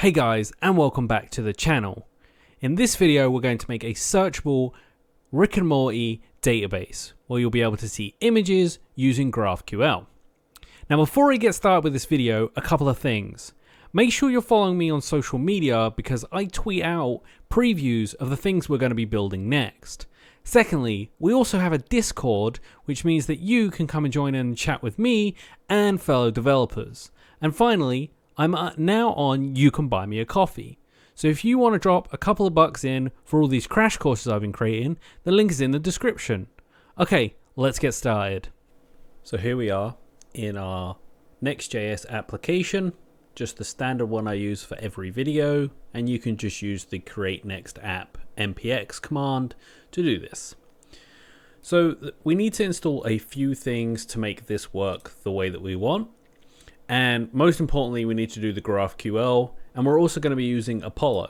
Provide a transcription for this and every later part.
Hey guys, and welcome back to the channel. In this video we're going to make a searchable Rick and Morty database where you'll be able to see images using GraphQL. Now before we get started with this video, a couple of things. Make sure you're following me on social media because I tweet out previews of the things we're going to be building next. Secondly, we also have a Discord, which means that you can come and join in and chat with me and fellow developers. And finally, I'm now on You Can Buy Me a Coffee. So if you want to drop a couple of bucks in for all these crash courses I've been creating, the link is in the description. Okay, let's get started. So here we are in our NextJS application, just the standard one I use for every video, and you can just use the create next app npx command to do this. So we need to install a few things to make this work the way that we want. And most importantly, we need to do the GraphQL, and we're also going to be using Apollo.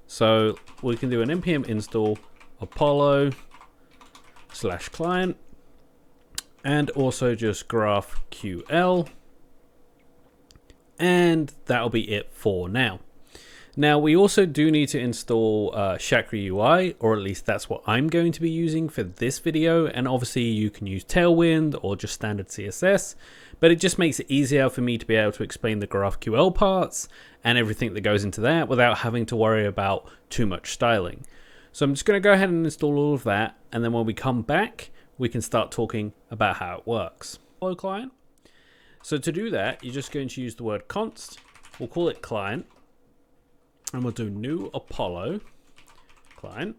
So we can do an npm install apollo/client, and also just GraphQL, and that'll be it for now. Now we also do need to install GraphQL GUI, or at least that's what I'm going to be using for this video. And obviously you can use Tailwind or just standard CSS, but it just makes it easier for me to be able to explain the GraphQL parts and everything that goes into that without having to worry about too much styling. So I'm just going to go ahead and install all of that, and then when we come back we can start talking about how it works. Hello client. So to do that, you're just going to use the word const, we'll call it client, and we'll do new Apollo client,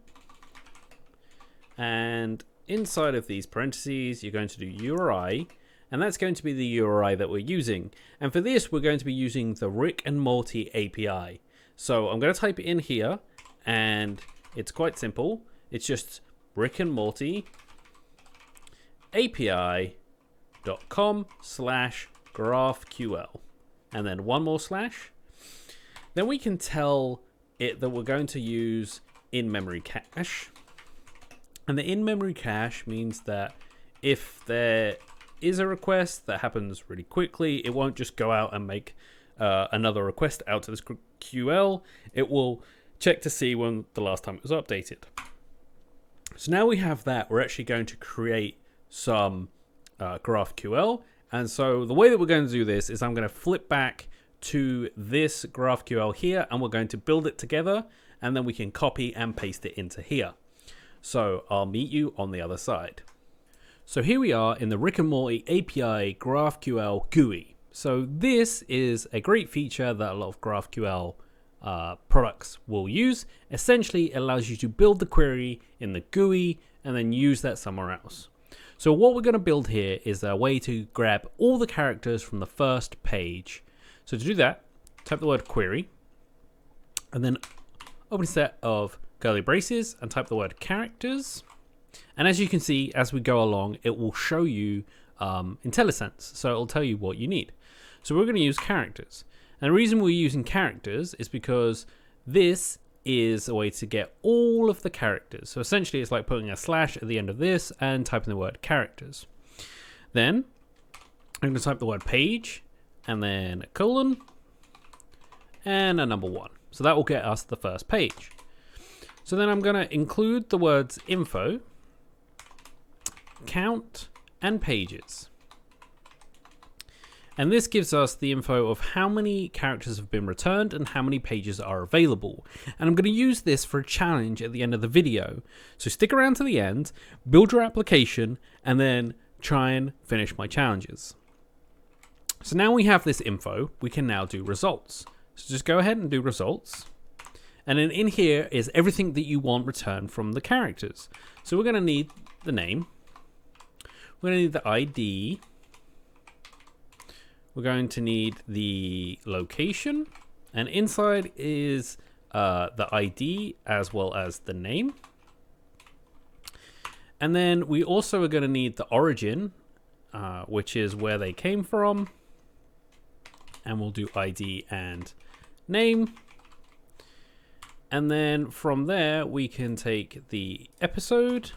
and inside of these parentheses you're going to do URI, and that's going to be the URI that we're using. And for this we're going to be using the Rick and Morty API. So I'm going to type it in here, and it's quite simple. It's just Rick and Morty API.com/GraphQL, and then one more slash. Then we can tell it that we're going to use in-memory cache. And the in-memory cache means that if there is a request that happens really quickly, it won't just go out and make another request out to this QL. It will check to see when the last time it was updated. So now we have that, we're actually going to create some GraphQL. And so the way that we're going to do this is I'm going to flip back to this GraphQL here, and we're going to build it together, and then we can copy and paste it into here. So I'll meet you on the other side. So here we are in the Rick and Morty API GraphQL GUI. So this is a great feature that a lot of GraphQL products will use. Essentially, it allows you to build the query in the GUI and then use that somewhere else. So what we're going to build here is a way to grab all the characters from the first page. So to do that, type the word query, and then open a set of curly braces and type the word characters. And as you can see, as we go along, it will show you IntelliSense. So it'll tell you what you need. So we're going to use characters. And the reason we're using characters is because this is a way to get all of the characters. So essentially it's like putting a slash at the end of this and typing the word characters. Then I'm going to type the word page, and then a colon, and a number 1. So that will get us the first page. So then I'm going to include the words info, count, and pages. And this gives us the info of how many characters have been returned and how many pages are available. And I'm going to use this for a challenge at the end of the video. So stick around to the end, build your application, and then try and finish my challenges. So now we have this info, we can now do results. So just go ahead and do results. And then in here is everything that you want returned from the characters. So we're going to need the name. We're going to need the ID. We're going to need the location. And inside is the ID as well as the name. And then we also are going to need the origin, which is where they came from. And we'll do ID and name. And then from there, we can take the episode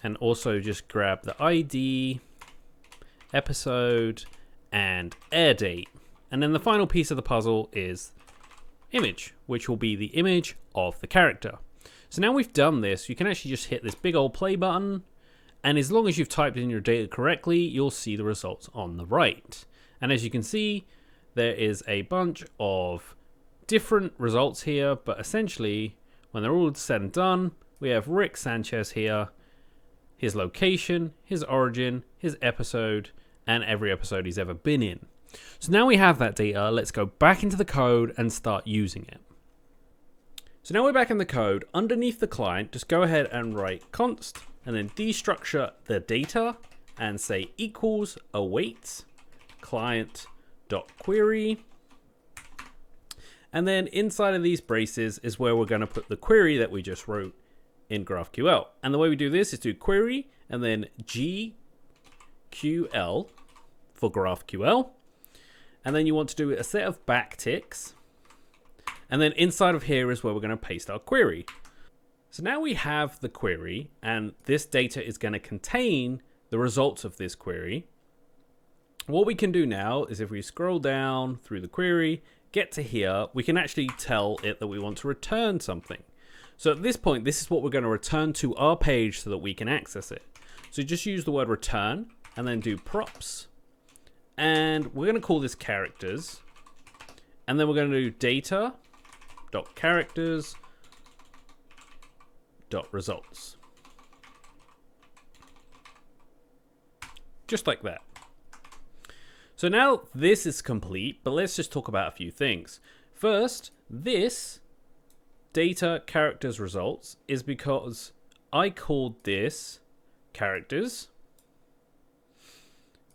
and also just grab the ID, episode, and air date. And then the final piece of the puzzle is image, which will be the image of the character. So now we've done this, you can actually just hit this big old play button, and as long as you've typed in your data correctly, you'll see the results on the right. And as you can see, there is a bunch of different results here, but essentially, when they're all said and done, we have Rick Sanchez here, his location, his origin, his episode, and every episode he's ever been in. So now we have that data, let's go back into the code and start using it. So now we're back in the code. Underneath the client, just go ahead and write const and then destructure the data and say equals awaits client.query. And then inside of these braces is where we're going to put the query that we just wrote in GraphQL. And the way we do this is do query and then GQL for GraphQL. And then you want to do a set of backticks. And then inside of here is where we're going to paste our query. So now we have the query, and this data is going to contain the results of this query. What we can do now is if we scroll down through the query, get to here, we can actually tell it that we want to return something. So at this point, this is what we're going to return to our page so that we can access it. So just use the word return and then do props. And we're going to call this characters. And then we're going to do data.characters.results. Just like that. So now this is complete, but let's just talk about a few things. First, this data characters results is because I called this characters,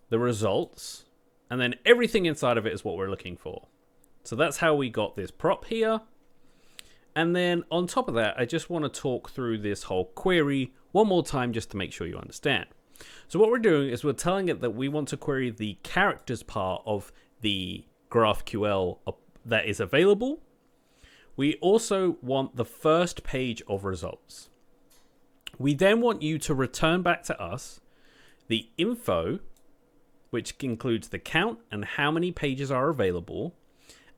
the results, and then everything inside of it is what we're looking for. So that's how we got this prop here. And then on top of that, I just want to talk through this whole query one more time just to make sure you understand. So what we're doing is we're telling it that we want to query the characters part of the GraphQL that is available. We also want the first page of results. We then want you to return back to us the info, which includes the count and how many pages are available.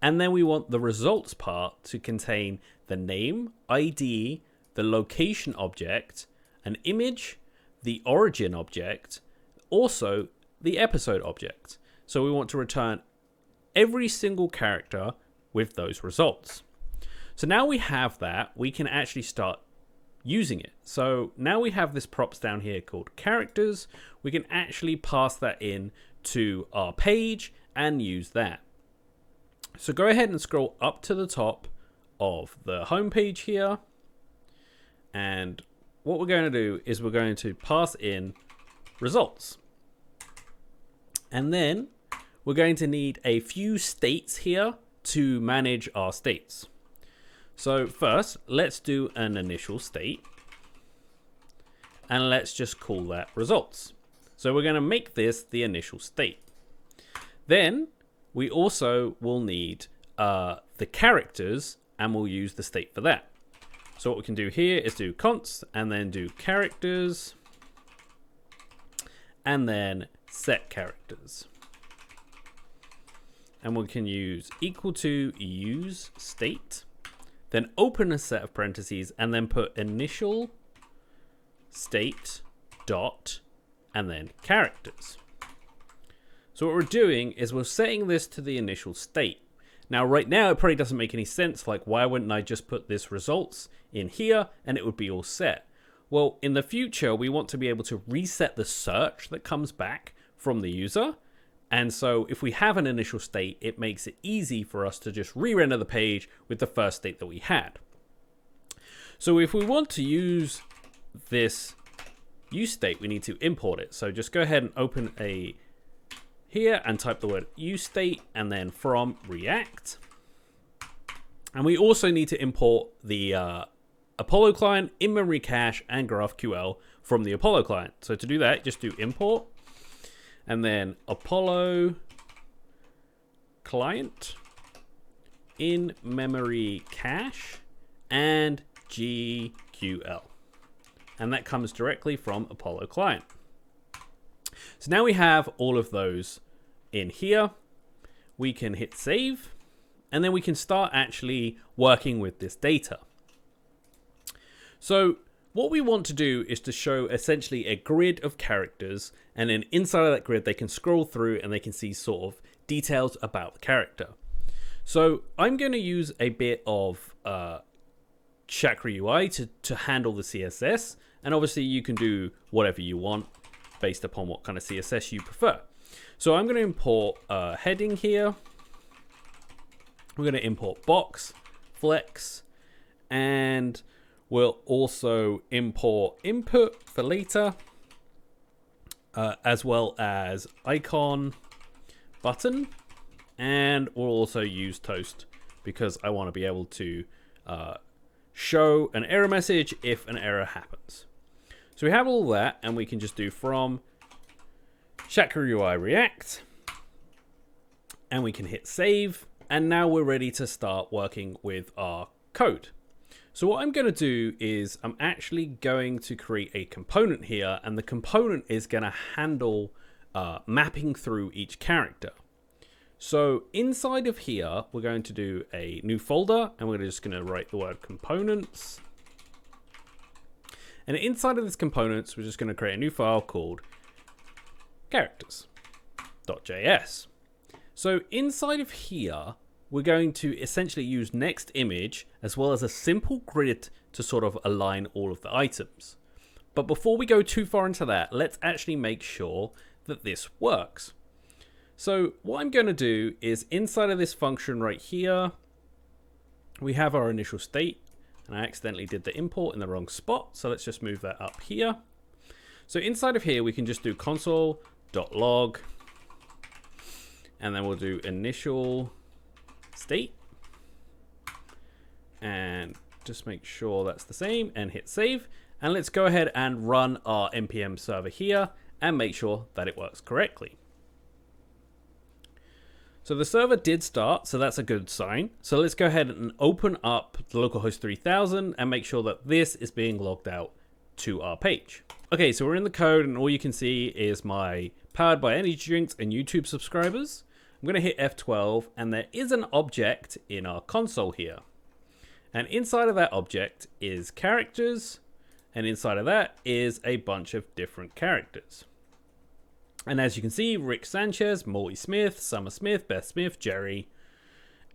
And then we want the results part to contain the name, ID, the location object, an image, the origin object, also the episode object. So we want to return every single character with those results. So now we have that, we can actually start using it. So now we have this props down here called characters. We can actually pass that in to our page and use that. So go ahead and scroll up to the top of the home page here. And what we're going to do is we're going to pass in results. And then we're going to need a few states here to manage our states. So first, let's do an initial state. And let's just call that results. So we're going to make this the initial state. Then we also will need the characters, and we'll use the state for that. So what we can do here is do const and then do characters and then set characters. And we can use equal to use state, then open a set of parentheses and then put initial state dot and then characters. So what we're doing is we're setting this to the initial state. Now right now it probably doesn't make any sense, like why wouldn't I just put this results in here and it would be all set? Well, in the future we want to be able to reset the search that comes back from the user. And so if we have an initial state, it makes it easy for us to just re-render the page with the first state that we had. So if we want to use this use state, we need to import it. So just go ahead and open a here and type the word use state and then from React. And we also need to import the Apollo client, in-memory cache, and GraphQL from the Apollo client. So to do that, just do import and then Apollo client, in-memory cache, and GQL. And that comes directly from Apollo client. So now we have all of those in here. we can hit save, and then we can start actually working with this data. So what we want to do is to show essentially a grid of characters, and then inside of that grid they can scroll through and they can see sort of details about the character. So I'm going to use a bit of Chakra UI to handle the CSS, and obviously you can do whatever you want based upon what kind of CSS you prefer. So I'm going to import a heading here. We're going to import box, flex, and we'll also import input for later, as well as icon, button, and we'll also use toast because I want to be able to show an error message if an error happens. So we have all that, and we can just do from Chakra UI React, and we can hit save, and now we're ready to start working with our code. So what I'm going to do is I'm actually going to create a component here, and the component is going to handle mapping through each character. So inside of here, we're going to do a new folder, and we're just going to write the word components. And inside of this components, we're just going to create a new file called characters.js. So inside of here, we're going to essentially use next image as well as a simple grid to sort of align all of the items. But before we go too far into that, let's actually make sure that this works. So what I'm going to do is inside of this function right here, we have our initial state, and I accidentally did the import in the wrong spot. So let's just move that up here. So inside of here, we can just do console.log, and then we'll do initial state, and just make sure that's the same and hit save. And let's go ahead and run our npm server here and make sure that it works correctly. So the server did start, so that's a good sign. So let's go ahead and open up the localhost 3000 and make sure that this is being logged out to our page. Okay, so we're in the code, and all you can see is my powered by energy drinks and YouTube subscribers. I'm going to hit F12, and there is an object in our console here. And inside of that object is characters, and inside of that is a bunch of different characters. And as you can see, Rick Sanchez, Morty Smith, Summer Smith, Beth Smith, Jerry,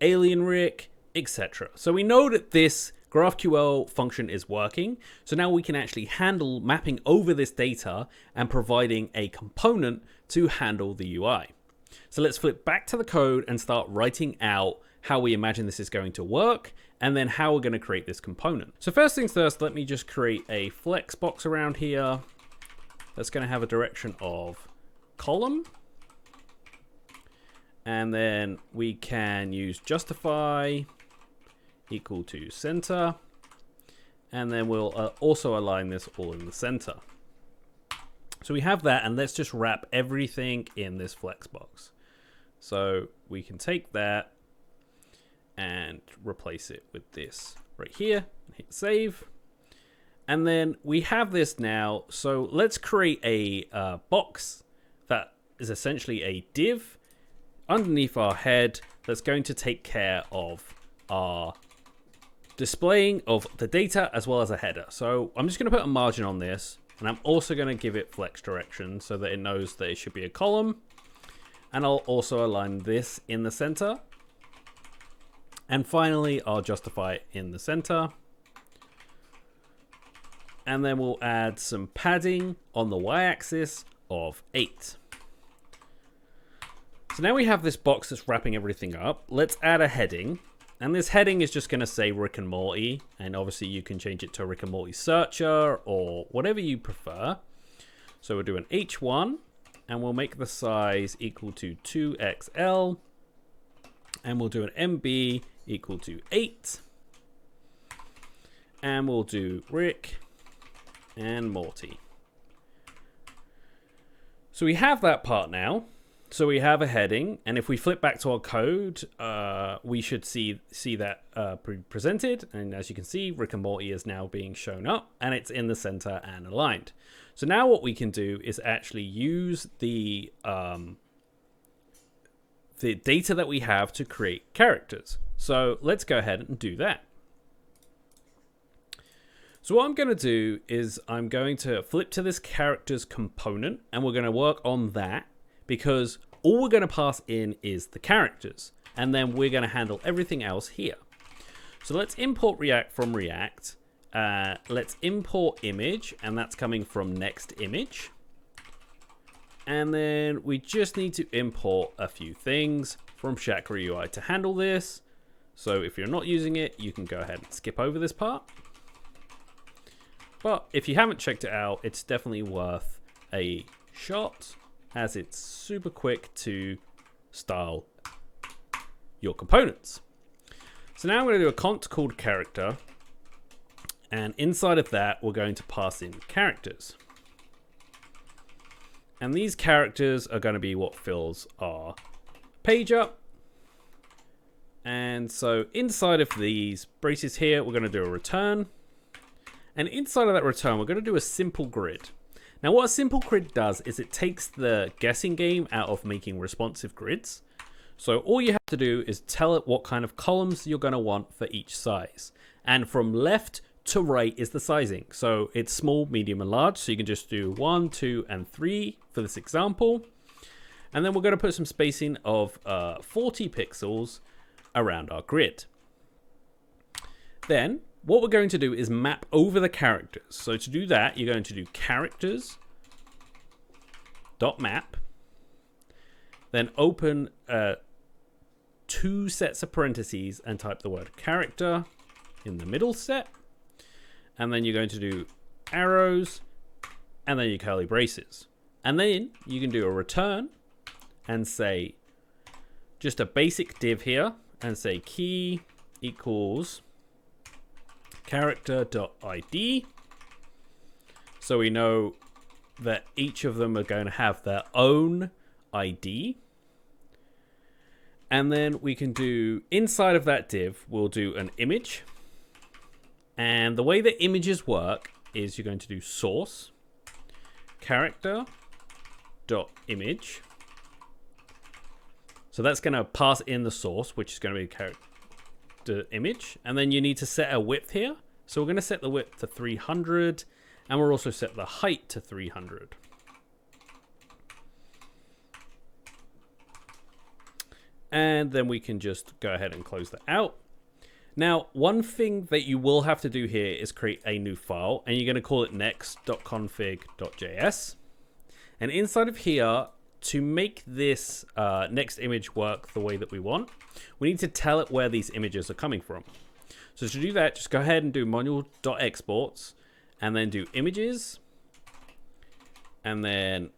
Alien Rick, etc. So we know that this GraphQL function is working. So now we can actually handle mapping over this data and providing a component to handle the UI. So let's flip back to the code and start writing out how we imagine this is going to work, and then how we're going to create this component. So first things first, let me just create a flex box around here that's going to have a direction of column. And then we can use justify equal to center. And then we'll also align this all in the center. So we have that, and let's just wrap everything in this flex box. So we can take that and replace it with this right here, hit save. And then we have this now. So let's create a box that is essentially a div underneath our head that's going to take care of our displaying of the data as well as a header. So I'm just going to put a margin on this, and I'm also going to give it flex direction so that it knows that it should be a column. And I'll also align this in the center. And finally, I'll justify it in the center. And then we'll add some padding on the y-axis of 8. So now we have this box that's wrapping everything up. Let's add a heading. And this heading is just going to say Rick and Morty. And obviously you can change it to Rick and Morty Searcher or whatever you prefer. So we'll do an H1. And we'll make the size equal to 2XL. And we'll do an MB equal to 8. And we'll do Rick and Morty. So we have that part now. So we have a heading, and if we flip back to our code, we should see that presented. And as you can see, Rick and Morty is now being shown up, and it's in the center and aligned. So now what we can do is actually use the the data that we have to create characters. So let's go ahead and do that. So what I'm going to do is I'm going to flip to this characters component, and we're going to work on that because all we're going to pass in is the characters, and then we're going to handle everything else here. So let's import React from React. Let's import image, and that's coming from next image. And then we just need to import a few things from Chakra UI to handle this. So if you're not using it, you can go ahead and skip over this part. But if you haven't checked it out, it's definitely worth a shot, as it's super quick to style your components. So now I'm going to do a cont called character, and inside of that we're going to pass in characters. And these characters are going to be what fills our page up. And so inside of these braces here, we're going to do a return. And inside of that return, we're going to do a simple grid. Now what a simple grid does is it takes the guessing game out of making responsive grids. So all you have to do is tell it what kind of columns you're going to want for each size. And from left to right is the sizing. So it's small, medium, and large. So you can just do 1, 2, and 3 for this example. And then we're going to put some spacing of 40 pixels around our grid. Then what we're going to do is map over the characters. So to do that, you're going to do characters.map. Then open 2 sets of parentheses and type the word character in the middle set. And then you're going to do arrows and then your curly braces. And then you can do a return and say just a basic div here and say key equals character.id. So we know that each of them are going to have their own ID. And then we can do inside of that div, we'll do an image. And the way that images work is you're going to do source character.image. So that's going to pass in the source, which is going to be character image. And then you need to set a width here. So we're going to set the width to 300, and we'll also set the height to 300. And then we can just go ahead and close that out. Now, one thing that you will have to do here is create a new file, and you're going to call it next.config.js. And inside of here, to make this next image work the way that we want, we need to tell it where these images are coming from. So to do that, just go ahead and do module.exports, and then do images, and then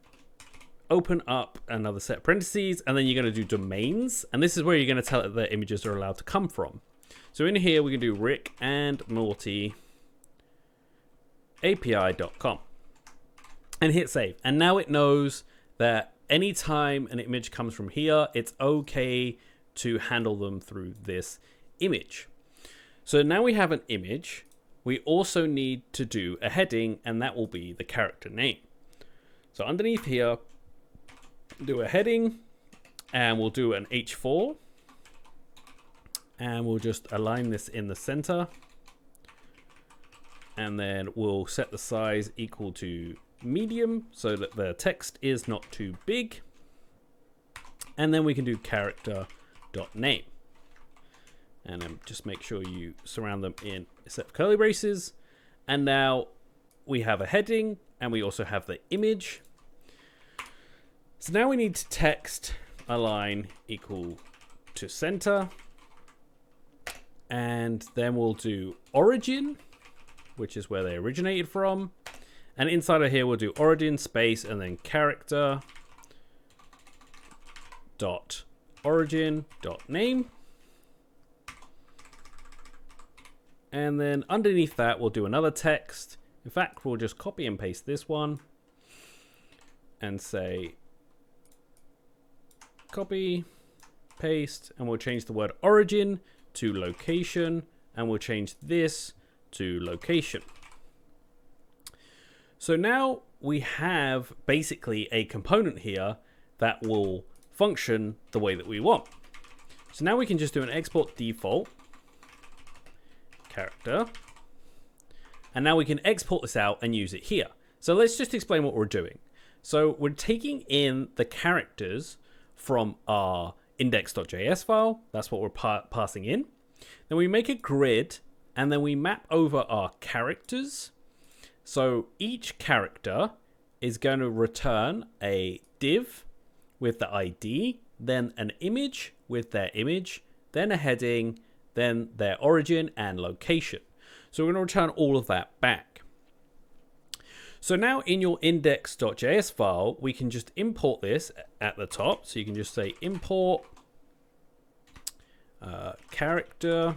open up another set of parentheses, and then you're going to do domains, and this is where you're going to tell it the images are allowed to come from. So in here, we can do Rick and Morty API.com and hit save. And now it knows that anytime an image comes from here, it's okay to handle them through this image. So now we have an image. We also need to do a heading, and that will be the character name. So underneath here, do a heading, and we'll do an H4. And we'll just align this in the center. And then we'll set the size equal to medium so that the text is not too big. And then we can do character.name. And then just make sure you surround them in a set of curly braces. And now we have a heading, and we also have the image. So now we need to text align equal to center. And then we'll do origin, which is where they originated from. And inside of here, we'll do origin space and then character dot origin dot name. And then underneath that, we'll do another text. In fact, we'll just copy and paste this one and say copy, paste, and we'll change the word origin to location, and we'll change this to location. So now we have basically a component here that will function the way that we want. So now we can just do an export default character. And now we can export this out and use it here. So let's just explain what we're doing. So we're taking in the characters from our index.js file. That's what we're passing in. Then we make a grid and then we map over our characters. So each character is going to return a div with the ID, then an image with their image, then a heading, then their origin and location. So we're going to return all of that back. So now in your index.js file, we can just import this at the top. So you can just say import character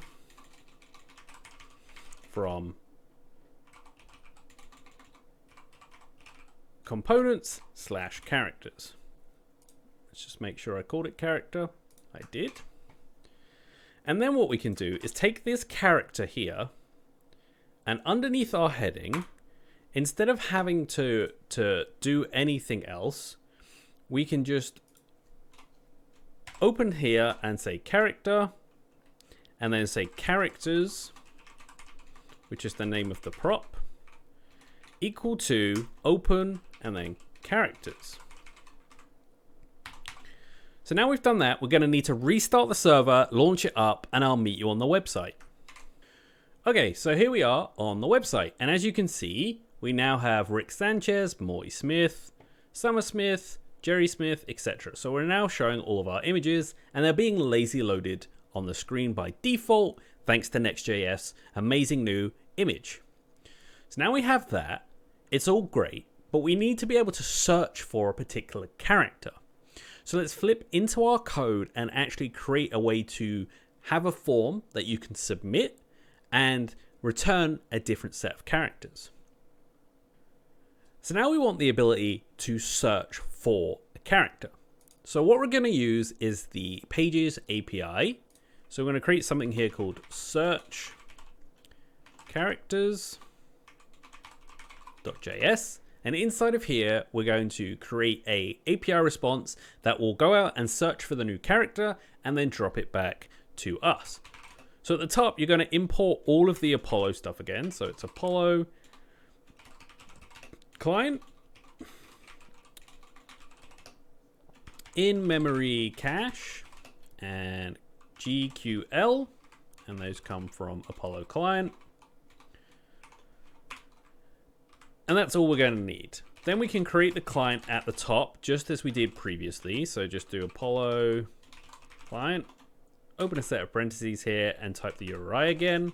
from components/characters. Let's just make sure I called it character. I did. And then what we can do is take this character here, and underneath our heading, instead of having to do anything else, we can just open here and say character, and then say characters, which is the name of the prop, equal to open and then characters. So now we've done that, we're going to need to restart the server, launch it up, and I'll meet you on the website. Okay, so here we are on the website, and as you can see, we now have Rick Sanchez, Morty Smith, Summer Smith, Jerry Smith, etc. So we're now showing all of our images, and they're being lazy loaded on the screen by default, thanks to Next.js' amazing new image. So now we have that, it's all great, but we need to be able to search for a particular character. So let's flip into our code and actually create a way to have a form that you can submit and return a different set of characters. So now we want the ability to search for a character. So what we're going to use is the Pages API. So we're going to create something here called search characters.js. And inside of here, we're going to create a API response that will go out and search for the new character and then drop it back to us. So at the top, you're going to import all of the Apollo stuff again. So it's Apollo client, in-memory cache, and GQL. And those come from Apollo client. And that's all we're going to need. Then we can create the client at the top, just as we did previously. So just do Apollo client, open a set of parentheses here, and type the URI again,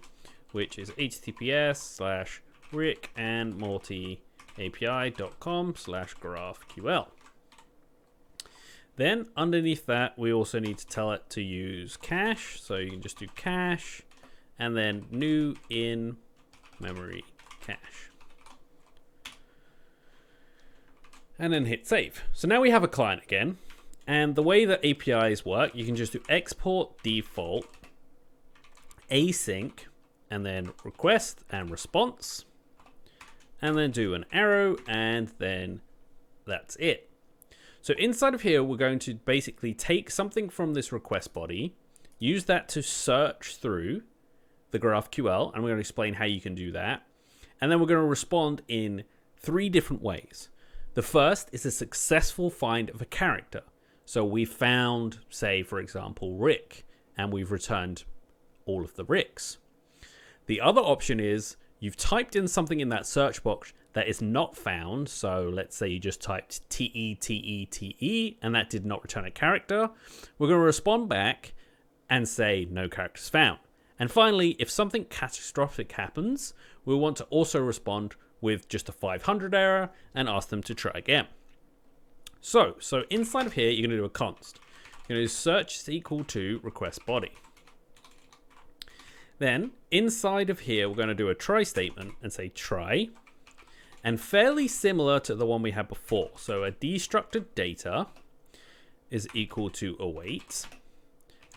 which is https:/rickandmortyapi.com/GraphQL. Then underneath that, we also need to tell it to use cache. So you can just do cache, and then new in-memory cache. And then hit save. So now we have a client again. And the way that APIs work, you can just do export default, async, and then request and response. And then do an arrow, and then that's it. So inside of here, we're going to basically take something from this request body, use that to search through the GraphQL, and we're going to explain how you can do that. And then we're going to respond in 3 different ways. The first is a successful find of a character. So we found, say, for example, Rick, and we've returned all of the Ricks. The other option is you've typed in something in that search box that is not found. So let's say you just typed TE, and that did not return a character. We're going to respond back and say no characters found. And finally, if something catastrophic happens, we'll want to also respond with just a 500 error and ask them to try again. So inside of here, you're going to do a const. You're going to do search is equal to request body. Then inside of here, we're going to do a try statement and say try. And fairly similar to the one we had before. So a destructed data is equal to await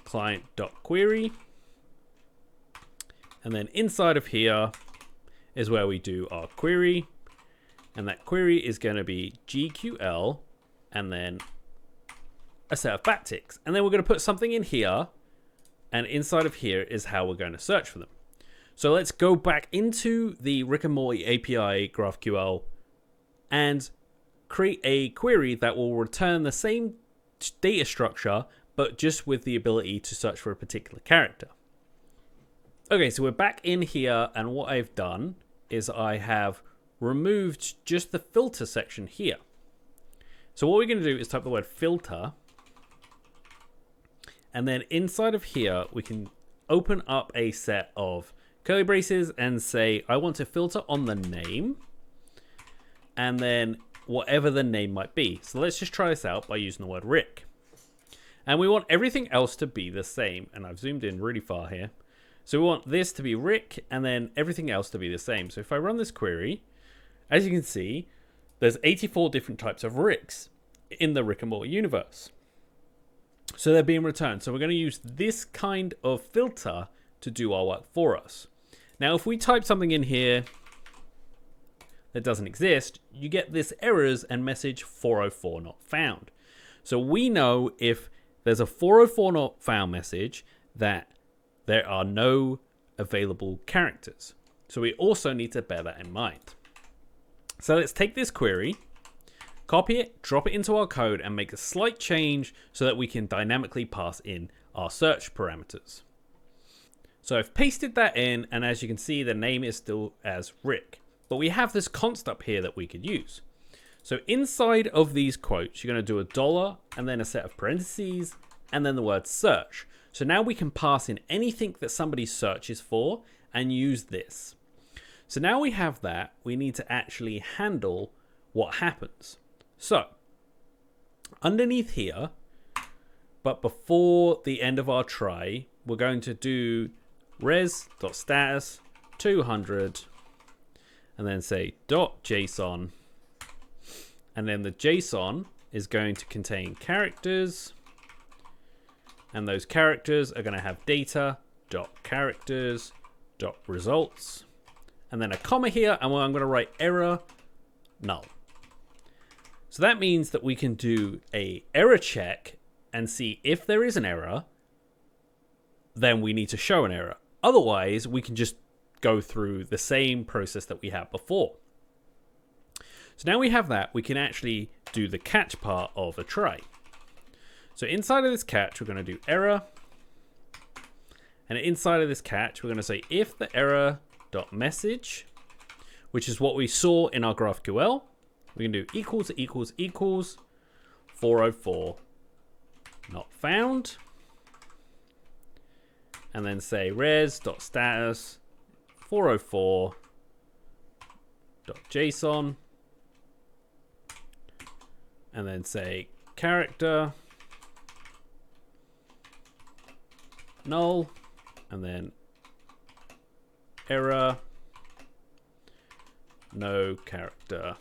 client.query. And then inside of here is where we do our query. And that query is going to be GQL and then a set of backticks. And then we're going to put something in here. And inside of here is how we're going to search for them. So let's go back into the Rick and Morty API GraphQL and create a query that will return the same data structure, but just with the ability to search for a particular character. Okay, so we're back in here, and what I've done is I have removed just the filter section here. So what we're going to do is type the word filter, and then inside of here, we can open up a set of curly braces and say, I want to filter on the name, and then whatever the name might be. So let's just try this out by using the word Rick. And we want everything else to be the same. And I've zoomed in really far here. So we want this to be Rick and then everything else to be the same. So if I run this query, as you can see, there's 84 different types of Ricks in the Rick and Morty universe. So they're being returned. So we're going to use this kind of filter to do our work for us. Now, if we type something in here that doesn't exist, you get this errors and message 404 not found. So we know if there's a 404 not found message that there are no available characters. So we also need to bear that in mind. So let's take this query, copy it, drop it into our code, and make a slight change so that we can dynamically pass in our search parameters. So I've pasted that in, and as you can see, the name is still as Rick. But we have this const up here that we could use. So inside of these quotes, you're going to do a $, and then a set of parentheses, and then the word search. So now we can pass in anything that somebody searches for and use this. So now we have that, we need to actually handle what happens. So underneath here, but before the end of our try, we're going to do res.status 200 and then say .json, and then the JSON is going to contain characters, and those characters are going to have data.characters.results, and then a comma here, and I'm going to write error null. So that means that we can do a error check and see if there is an error, then we need to show an error. Otherwise, we can just go through the same process that we had before. So now we have that, we can actually do the catch part of a try. So inside of this catch, we're going to do error. And inside of this catch, we're going to say if the error.message, which is what we saw in our GraphQL, we can do equals 404 not found. And then say res.status 404.json, and then say character null, and then error no character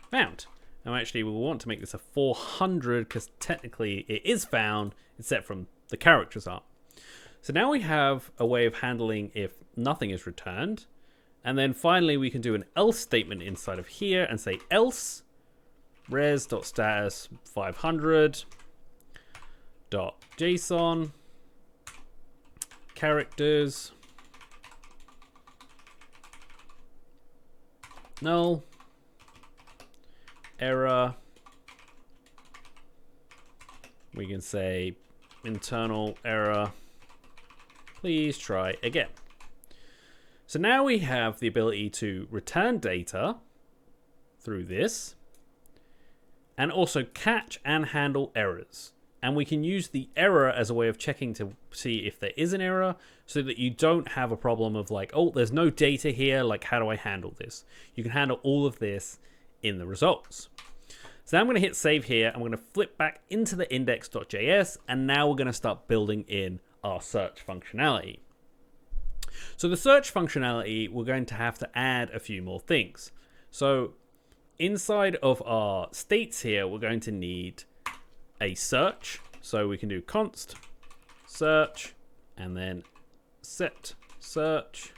found. Now actually we want to make this a 400 because technically it is found except from the characters are. So now we have a way of handling if nothing is returned. And then finally we can do an else statement inside of here and say else res.status 500.json characters null error. We can say internal error. Please try again. So now we have the ability to return data through this and also catch and handle errors. And we can use the error as a way of checking to see if there is an error so that you don't have a problem of like, oh, there's no data here. Like, how do I handle this? You can handle all of this in the results. So now I'm going to hit save here. I'm going to flip back into the index.js. And now we're going to start building in our search functionality. So the search functionality, we're going to have to add a few more things. So inside of our states here, we're going to need a search. So we can do const search and then set search.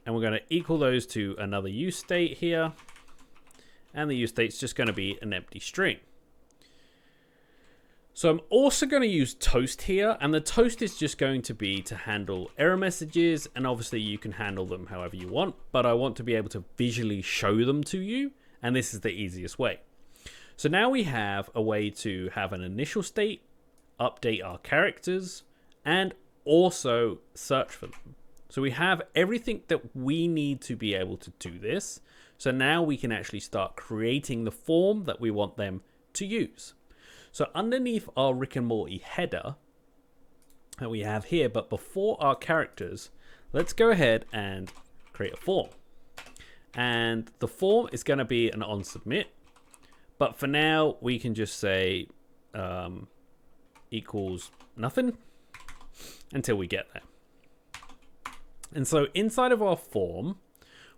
And we're going to equal those to another use state here. and the use state's just going to be an empty string. So I'm also going to use toast here, and the toast is just going to be to handle error messages, and obviously you can handle them however you want, but I want to be able to visually show them to you, and this is the easiest way. So now we have a way to have an initial state, update our characters, and also search for them. So we have everything that we need to be able to do this. So now we can actually start creating the form that we want them to use. So underneath our Rick and Morty header that we have here, but before our characters, let's go ahead and create a form. And the form is going to be an onSubmit. But for now, we can just say equals nothing until we get there. And so inside of our form,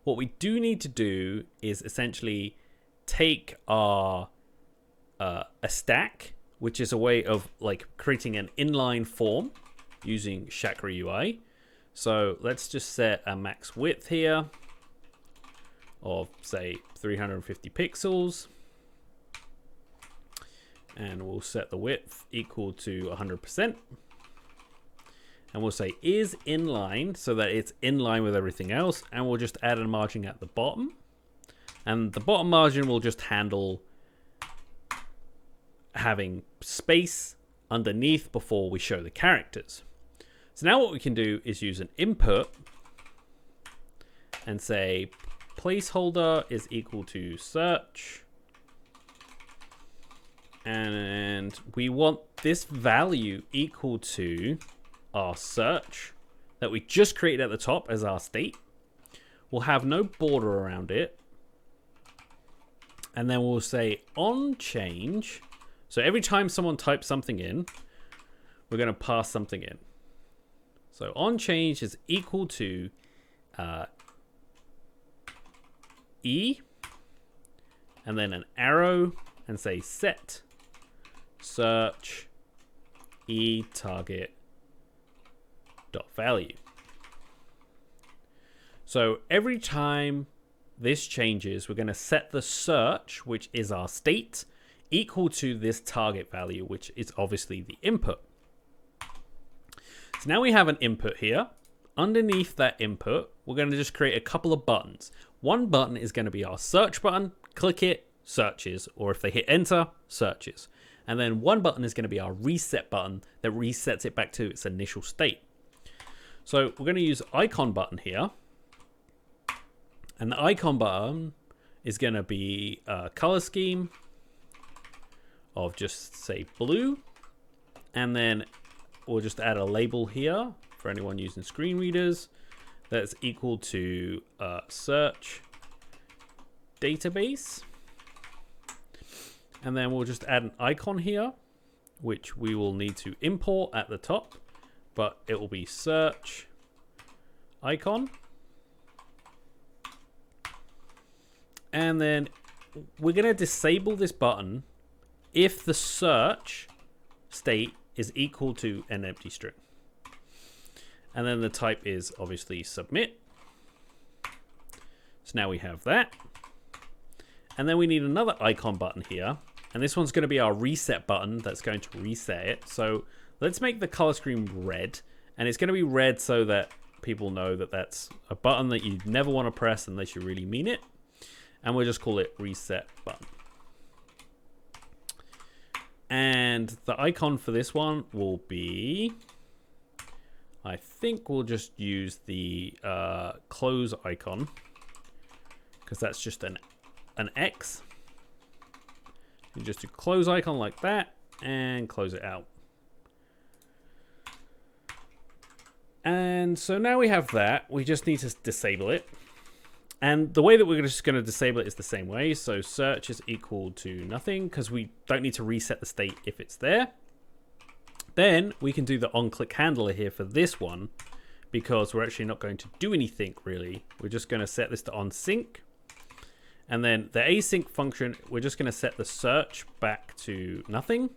what we do need to do is essentially take our a stack, which is a way of like creating an inline form using Chakra UI. So let's just set a max width here of say 350 pixels. And we'll set the width equal to 100%. And we'll say is inline so that it's in line with everything else. And we'll just add a margin at the bottom. And the bottom margin will just handle having space underneath before we show the characters. So now what we can do is use an input and say placeholder is equal to search. And we want this value equal to our search that we just created at the top as our state. We'll have no border around it. And then we'll say on change. So every time someone types something in, we're going to pass something in. So on change is equal to E, and then an arrow, and say set search E target dot value. So every time this changes, we're going to set the search, which is our state, equal to this target value, which is obviously the input. So now we have an input here. Underneath that input, we're going to just create a couple of buttons. One button is going to be our search button. Click it, searches, or if they hit enter, searches. And then one button is going to be our reset button that resets it back to its initial state. So we're going to use icon button here. And the icon button is going to be a color scheme of just say blue. And then we'll just add a label here for anyone using screen readers that's equal to search database. And then we'll just add an icon here, which we will need to import at the top, but it will be search icon. And then we're going to disable this button if the search state is equal to an empty string. And then the type is obviously submit. So now we have that. And then we need another icon button here. And this one's going to be our reset button that's going to reset it. So let's make the color scheme red. And it's going to be red so that people know that that's a button that you never want to press unless you really mean it. And we'll just call it reset button. And the icon for this one will be, I think we'll just use the close icon, because that's just an X. You just do close icon like that and close it out. And so now we have that. We just need to disable it. And the way that we're just going to disable it is the same way. So search is equal to nothing because we don't need to reset the state if it's there. Then we can do the on-click handler here for this one because we're actually not going to do anything really. We're just going to set this to onSync. And then the async function, we're just going to set the search back to nothing.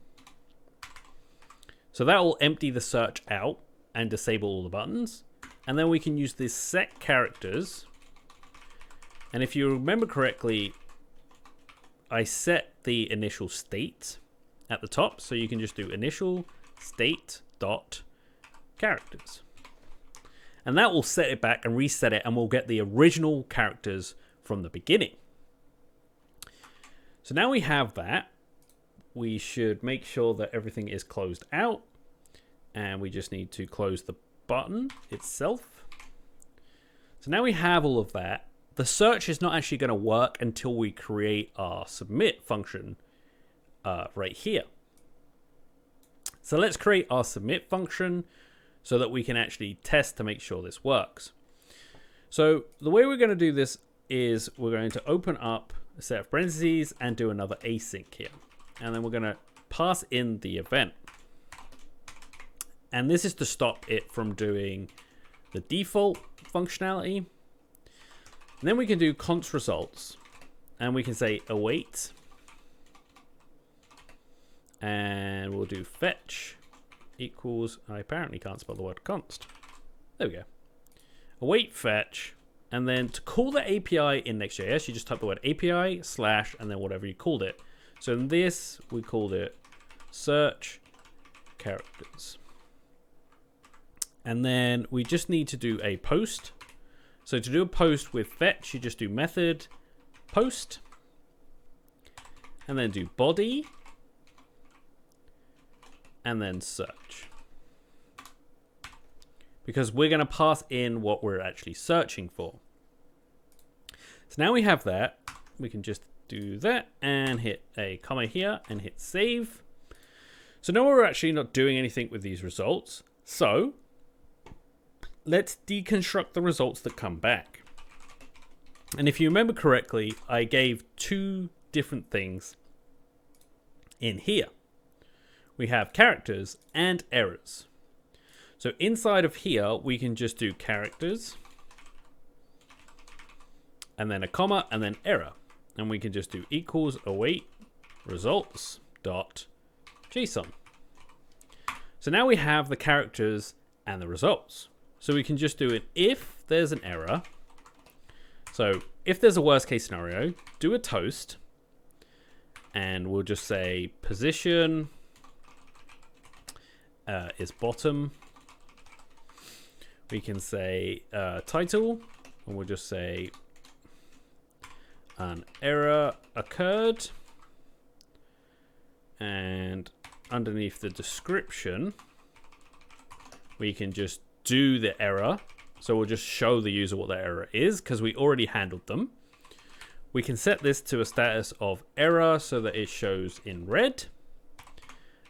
So that will empty the search out and disable all the buttons. And then we can use this set characters. And if you remember correctly, I set the initial state at the top. So you can just do initial state dot characters. And that will set it back and reset it, and we'll get the original characters from the beginning. So now we have that. We should make sure that everything is closed out, and we just need to close the button itself. So now we have all of that. The search is not actually going to work until we create our submit function right here. So let's create our submit function so that we can actually test to make sure this works. So the way we're going to do this is we're going to open up a set of parentheses and do another async here. And then we're going to pass in the event. And this is to stop it from doing the default functionality. And then we can do const results. And we can say await. And we'll do fetch equals, I apparently can't spell the word const. There we go. Await fetch. And then to call the API in Next.js, you just type the word API / and then whatever you called it. So in this, we called it search characters. And then we just need to do a post. So to do a post with fetch, you just do method post. And then do body. And then search. Because we're going to pass in what we're actually searching for. So now we have that. We can just do that and hit a comma here and hit save. So now we're actually not doing anything with these results. So let's deconstruct the results that come back. And if you remember correctly, I gave two different things in here. We have characters and errors. So inside of here, we can just do characters and then a comma and then error. And we can just do equals await results dot JSON. So now we have the characters and the results. So we can just do it if there's an error. So if there's a worst case scenario, do a toast and we'll just say position is bottom. We can say title, and we'll just say an error occurred. And underneath the description, we can just do the error. So we'll just show the user what the error is because we already handled them. We can set this to a status of error so that it shows in red.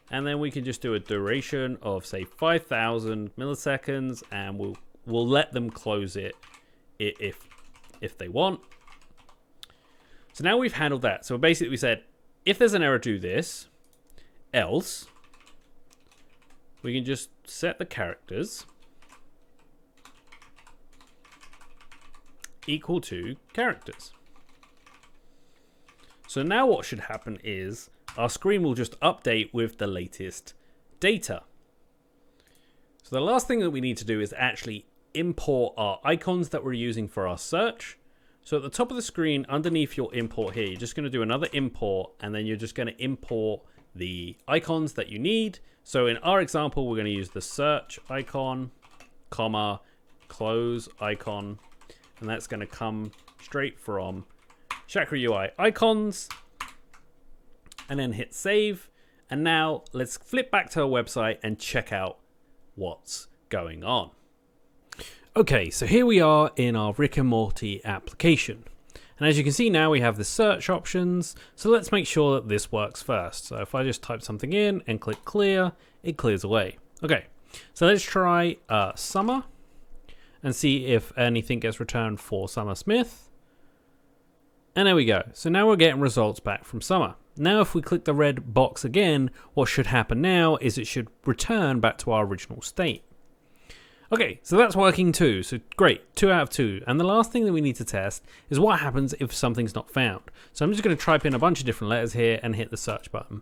And then we can just do a duration of say 5,000 milliseconds, and we'll let them close it if they want. So now we've handled that. So basically we said, if there's an error, do this. Else, we can just set the characters equal to characters. So now what should happen is our screen will just update with the latest data. So the last thing that we need to do is actually import our icons that we're using for our search. So at the top of the screen, underneath your import here, you're just going to do another import, and then you're just going to import the icons that you need. So in our example, we're going to use the search icon, comma, close icon, and that's going to come straight from Chakra UI icons, and then hit save. And now let's flip back to our website and check out what's going on. Okay, so here we are in our Rick and Morty application. And as you can see now, we have the search options. So let's make sure that this works first. So if I just type something in and click clear, it clears away. Okay, so let's try Summer and see if anything gets returned for Summer Smith. And there we go. So now we're getting results back from Summer. Now if we click the red box again, what should happen now is it should return back to our original state. Okay, so that's working too. So great, 2 out of 2. And the last thing that we need to test is what happens if something's not found. So I'm just going to type in a bunch of different letters here and hit the search button.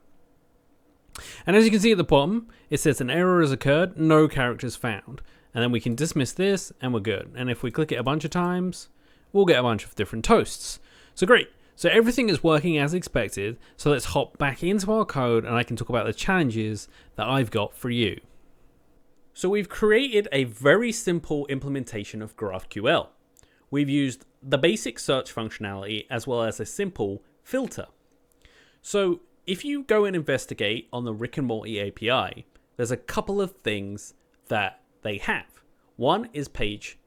And as you can see at the bottom, it says an error has occurred, no characters found. And then we can dismiss this and we're good. And if we click it a bunch of times, we'll get a bunch of different toasts. So great. So everything is working as expected. So let's hop back into our code and I can talk about the challenges that I've got for you. So we've created a very simple implementation of GraphQL. We've used the basic search functionality as well as a simple filter. So if you go and investigate on the Rick and Morty API, there's a couple of things that they have. One is page,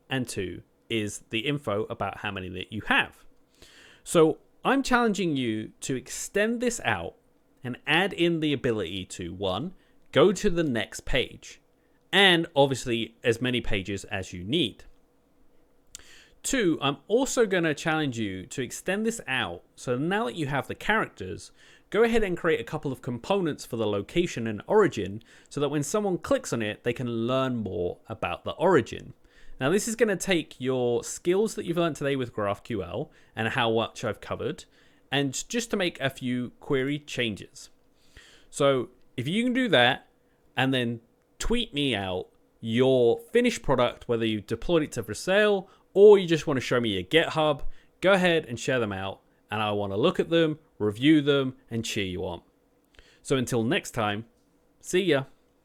and two is the info about how many that you have. So I'm challenging you to extend this out and add in the ability to, one, go to the next page, and obviously as many pages as you need. Two, I'm also going to challenge you to extend this out. So now that you have the characters, go ahead and create a couple of components for the location and origin so that when someone clicks on it, they can learn more about the origin. Now this is going to take your skills that you've learned today with GraphQL and how much I've covered, and just to make a few query changes. So if you can do that and then tweet me out your finished product, whether you deployed it to for sale or you just want to show me your GitHub, go ahead and share them out and I want to look at them, review them, and cheer you on. So until next time, see ya.